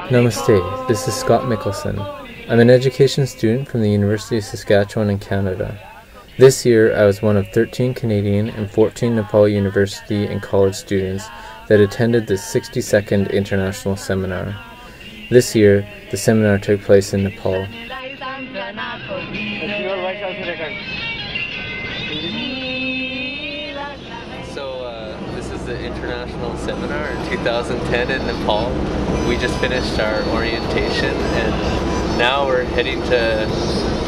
Namaste, this is Scott Mickelson. I'm an education student from the University of Saskatchewan in Canada. This year I was one of 13 Canadian and 14 Nepali university and college students that attended the 62nd International Seminar. This year, the seminar took place in Nepal. This is the International Seminar in 2010 in Nepal. We just finished our orientation and now we're heading to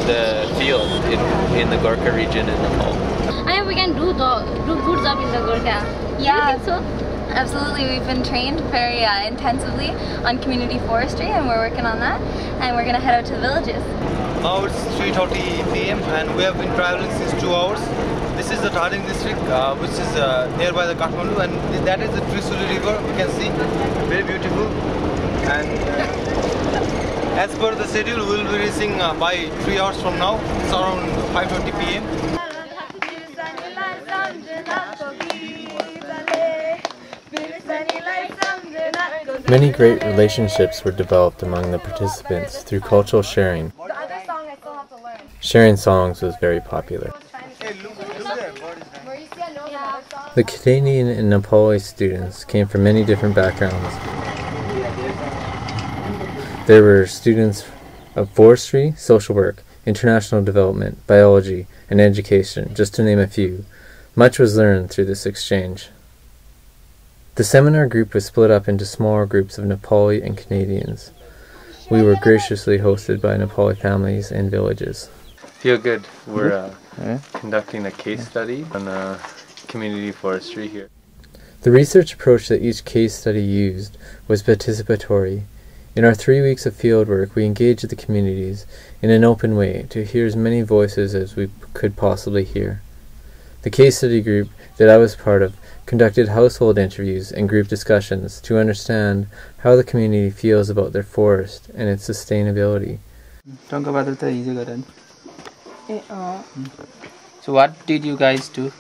the field in the Gorkha region in Nepal. I think we can do good job in the Gorkha. Yeah. Do you think so? Absolutely, we've been trained very intensively on community forestry and we're working on that, and we're going to head out to the villages. Now it's 3:30 p.m. and we have been traveling since 2 hours. This is the Tarding district which is nearby the Kathmandu, and that is the Trisuli river. You can see, very beautiful. And as per the schedule, we will be reaching by 3 hours from now. It's around 5:20 p.m. Many great relationships were developed among the participants through cultural sharing. Sharing songs was very popular. The Canadian and Nepali students came from many different backgrounds. There were students of forestry, social work, international development, biology, and education, just to name a few. Much was learned through this exchange. The seminar group was split up into smaller groups of Nepali and Canadians. We were graciously hosted by Nepali families and villages. Feel good. We're conducting a case study on community forestry here. The research approach that each case study used was participatory. In our 3 weeks of fieldwork, we engaged the communities in an open way to hear as many voices as we could possibly hear. The case study group that I was part of conducted household interviews and group discussions to understand how the community feels about their forest and its sustainability. So what did you guys do?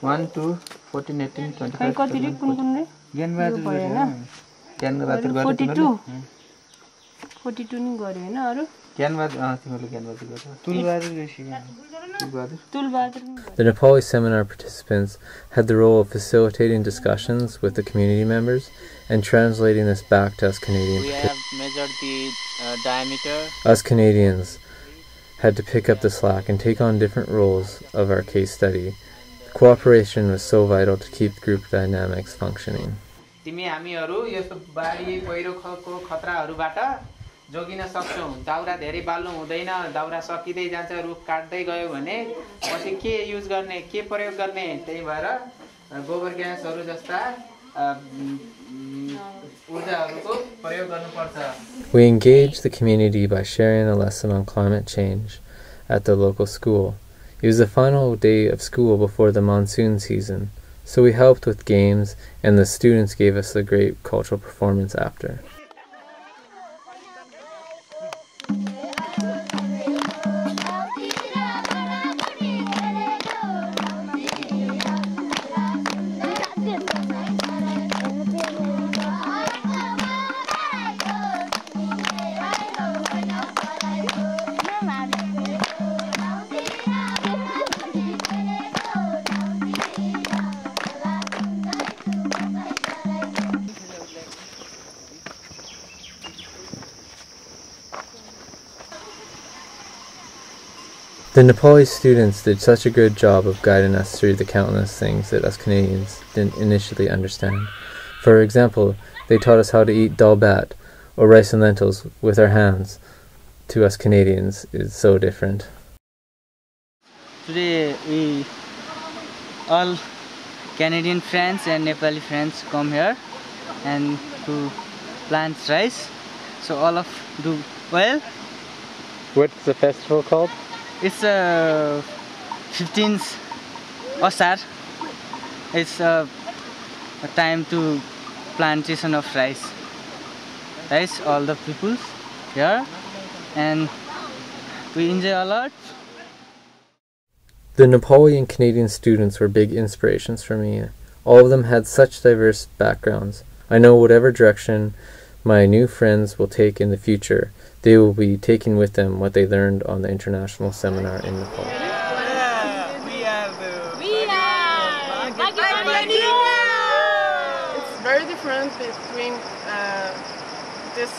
1, 2, 14, 18, 25, 42. 42 नि गर्यो हैन अरु The Nepali seminar participants had the role of facilitating discussions with the community members and translating this back to us Canadian participants. We have measured the diameter. Us Canadians had to pick up the slack and take on different roles of our case study. Cooperation was so vital to keep group dynamics functioning. तिमी हामीहरु यस्तो बाढी पहिरोको खतराहरुबाट जोगिन सक्छौं दाउरा धेरै बाल्नु हुँदैन दाउरा सकिदै जान्छ रुख काट्दै गयो भने पछि के युज गर्ने के प्रयोग गर्ने त्यही भएर गोबर ग्यासहरु जस्ता ऊर्जाहरुको प्रयोग गर्नुपर्छ. We engaged the community by sharing a lesson on climate change at the local school. It was the final day of school before the monsoon season, so we helped with games and the students gave us a great cultural performance after. The Nepali students did such a good job of guiding us through the countless things that us Canadians didn't initially understand. For example, they taught us how to eat dal bhat, or rice and lentils, with our hands. To us Canadians, it's so different. Today we all Canadian friends and Nepali friends come here and to plant rice. So all of do well. What's the festival called? It's 15th Asar. It's a time to plantation of rice. Rice, all the people here, and we enjoy a lot. The Nepali and Canadian students were big inspirations for me. All of them had such diverse backgrounds. I know whatever direction my new friends will take in the future, they will be taking with them what they learned on the international seminar in Nepal. It's very different between this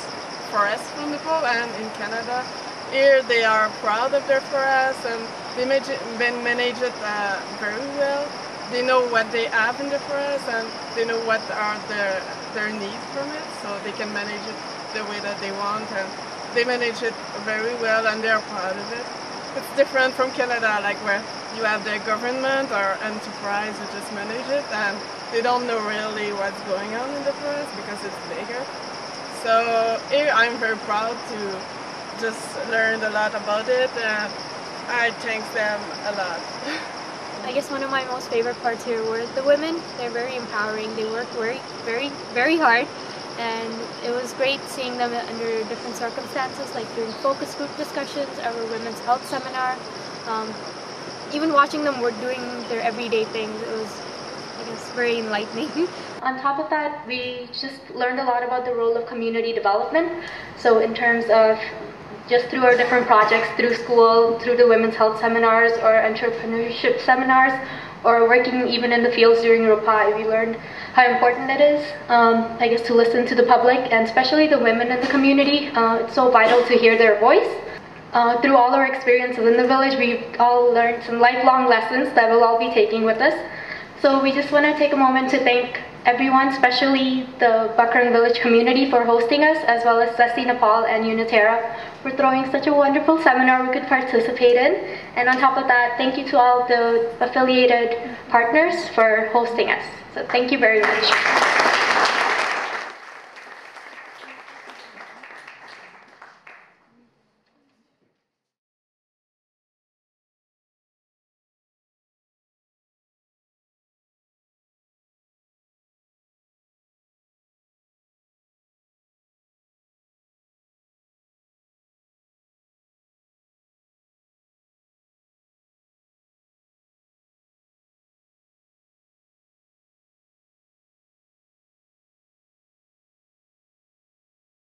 forest from Nepal and in Canada. Here they are proud of their forest and they manage it very well. They know what they have in the forest and they know what are their needs from it, so they can manage it the way that they want, and they manage it very well and they are proud of it. It's different from Canada, like where you have the government or enterprise who just manage it and they don't know really what's going on in the forest because it's bigger. So here I'm very proud to just learn a lot about it and I thank them a lot. I guess one of my most favorite parts here were the women. They're very empowering. They work very hard, and it was great seeing them under different circumstances, like during focus group discussions, our women's health seminar. Even watching them work doing their everyday things, it was, I guess, very enlightening. On top of that, we just learned a lot about the role of community development. So in terms of just through our different projects, through school, through the women's health seminars or entrepreneurship seminars, or working even in the fields during ROPAI, we learned how important it is, I guess, to listen to the public and especially the women in the community. It's so vital to hear their voice. Through all our experiences in the village, we've all learned some lifelong lessons that we'll all be taking with us. So we just want to take a moment to thank everyone, especially the Bakrang village community, for hosting us, as well as Sesi Nepal and Uniterra for throwing such a wonderful seminar we could participate in. And on top of that, thank you to all the affiliated partners for hosting us. So thank you very much.